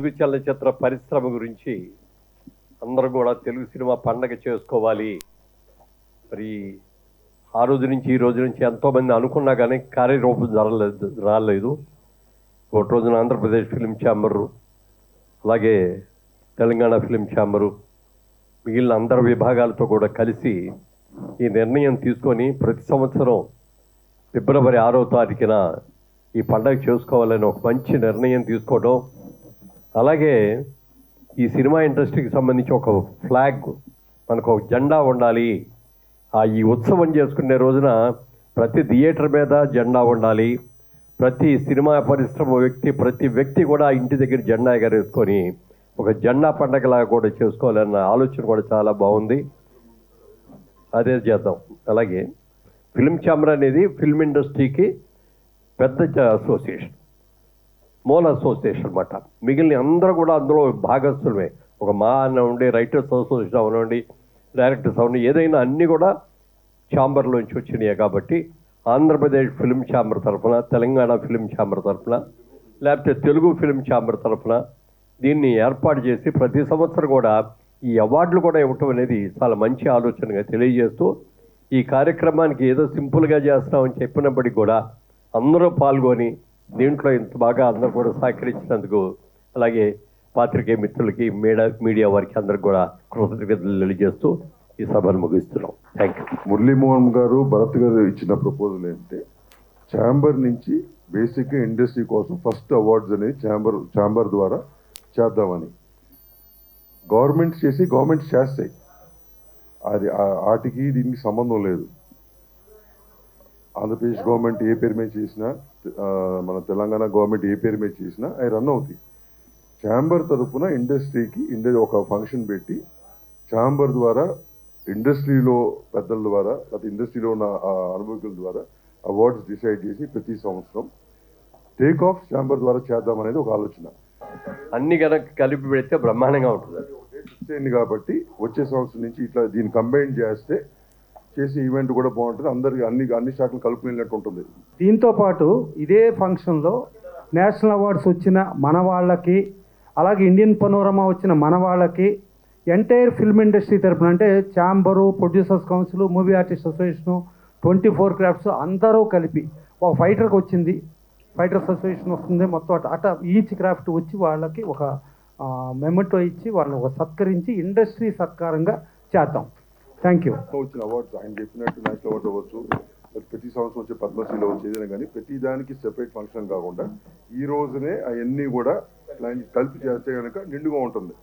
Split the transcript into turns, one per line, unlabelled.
తెలుగు చలనచిత్ర పరిశ్రమ గురించి అందరూ కూడా తెలుగు సినిమా పండగ చేసుకోవాలి. మరి ఆ రోజు నుంచి ఈ రోజు నుంచి ఎంతోమంది అనుకున్నా కానీ కార్యరూపం రాలేదు. ఒకటి రోజున ఆంధ్రప్రదేశ్ ఫిలిం ఛాంబరు, అలాగే తెలంగాణ ఫిలిం ఛాంబరు, మిగిలిన అందరి విభాగాలతో కూడా కలిసి ఈ నిర్ణయం తీసుకొని ప్రతి సంవత్సరం ఫిబ్రవరి 6వ తారీఖున ఈ పండగ చేసుకోవాలని ఒక మంచి నిర్ణయం తీసుకోవడం, అలాగే ఈ సినిమా ఇండస్ట్రీకి సంబంధించి ఒక ఫ్లాగ్, మనకు ఒక జెండా ఉండాలి. ఈ ఉత్సవం చేసుకునే రోజున ప్రతి థియేటర్ మీద జెండా ఉండాలి. ప్రతి సినిమా పరిశ్రమ ప్రతి వ్యక్తి కూడా ఇంటి దగ్గర జెండా ఎగరేసుకొని ఒక జెండా పండగలాగా కూడా చేసుకోవాలన్న ఆలోచన కూడా చాలా బాగుంది. అదే చేద్దాం. అలాగే ఫిలిం ఛాంబర్ అనేది ఫిల్మ్ ఇండస్ట్రీకి పెద్ద అసోసియేషన్, మూల అసోసియేషన్ అన్నమాట. మిగిలిన అందరూ కూడా అందులో భాగస్థులమే. ఒక మా అవ్వండి, రైటర్స్ అసోసియేషన్ అవ్వండి, డైరెక్టర్స్ అవ్వండి, ఏదైనా అన్నీ కూడా ఛాంబర్లోంచి వచ్చినాయి. కాబట్టి ఆంధ్రప్రదేశ్ ఫిలిం ఛాంబర్ తరఫున, తెలంగాణ ఫిలిం ఛాంబర్ తరఫున, లేకపోతే తెలుగు ఫిలిం ఛాంబర్ తరఫున దీన్ని ఏర్పాటు చేసి ప్రతి సంవత్సరం కూడా ఈ అవార్డులు కూడా ఇవ్వటం అనేది చాలా మంచి ఆలోచనగా తెలియజేస్తూ, ఈ కార్యక్రమానికి ఏదో సింపుల్గా చేస్తామని చెప్పినప్పటికీ కూడా అందరూ పాల్గొని దీంట్లో ఇంత బాగా అందరూ కూడా సహకరించినందుకు, అలాగే పాత్రికేయ మిత్రులకి, మీడియా వారికి అందరికి కూడా కృతజ్ఞతలు తెలియజేస్తూ ఈ సభను ముగిస్తున్నాం. Thank you.
మురళీమోహన్ గారు, భరత్ గారు ఇచ్చిన ప్రపోజల్ ఏంటంటే ఛాంబర్ నుంచి బేసిక్గా ఇండస్ట్రీ కోసం ఫస్ట్ అవార్డ్స్ అనేది ఛాంబర్ ద్వారా చేద్దామని. గవర్నమెంట్స్ చేస్తాయి, అది వాటికి దీనికి సంబంధం లేదు. ఆంధ్రప్రదేశ్ గవర్నమెంట్ ఏ పేరు మీద చేసినా, మన తెలంగాణ గవర్నమెంట్ ఏ పేరు మీద చేసినా అవి రన్ అవుతాయి. ఛాంబర్ తరఫున ఇండస్ట్రీకి ఒక ఫంక్షన్ పెట్టి ఛాంబర్ ద్వారా ఇండస్ట్రీలో పెద్దల ద్వారా, లేకపోతే ఇండస్ట్రీలో ఉన్న అనుభవకుల ద్వారా అవార్డ్స్ డిసైడ్ చేసి ప్రతి సంవత్సరం టేక్ ఆఫ్ ఛాంబర్ ద్వారా చేద్దామనేది ఒక ఆలోచన.
అన్ని కనుక కలిపి పెడితే బ్రహ్మాండంగా ఉంటుంది.
అయింది కాబట్టి వచ్చే సంవత్సరం నుంచి ఇట్లా దీన్ని కంబైన్ చేస్తే చేసే ఈవెంట్ కూడా బాగుంటుంది. అందరికి అన్ని శాఖలు కలుపుకునేటట్టు ఉంటుంది.
దీంతో పాటు ఇదే ఫంక్షన్లో నేషనల్ అవార్డ్స్ వచ్చిన మన వాళ్ళకి, అలాగే ఇండియన్ పనోరమా వచ్చిన మన వాళ్ళకి, ఎంటైర్ ఫిల్మ్ ఇండస్ట్రీ తరఫున అంటే chamber, producers council, movie artist association, 24 crafts అందరూ కలిపి ఒక ఫైటర్కి వచ్చింది, ఫైటర్స్ అసోసియేషన్ వస్తుంది, మొత్తం అట్లా ఈచ్ క్రాఫ్ట్ వచ్చి వాళ్ళకి ఒక మెమెంటో ఇచ్చి వాళ్ళని ఒక సత్కరించి ఇండస్ట్రీ సత్కారంగా చేద్దాం. Thank you.
వచ్చిన అవార్డ్స్ ఆయన చెప్పినట్టు నేషనల్ అవార్డు అవ్వచ్చు, ప్రతి సంవత్సరం వచ్చే పద్మశ్రీలో అవ్వచ్చు, ఏదైనా కానీ ప్రతి దానికి సెపరేట్ ఫంక్షన్ కాకుండా ఈ రోజునే అవన్నీ కూడా కలిపి చేస్తే కనుక నిండుగా ఉంటుంది.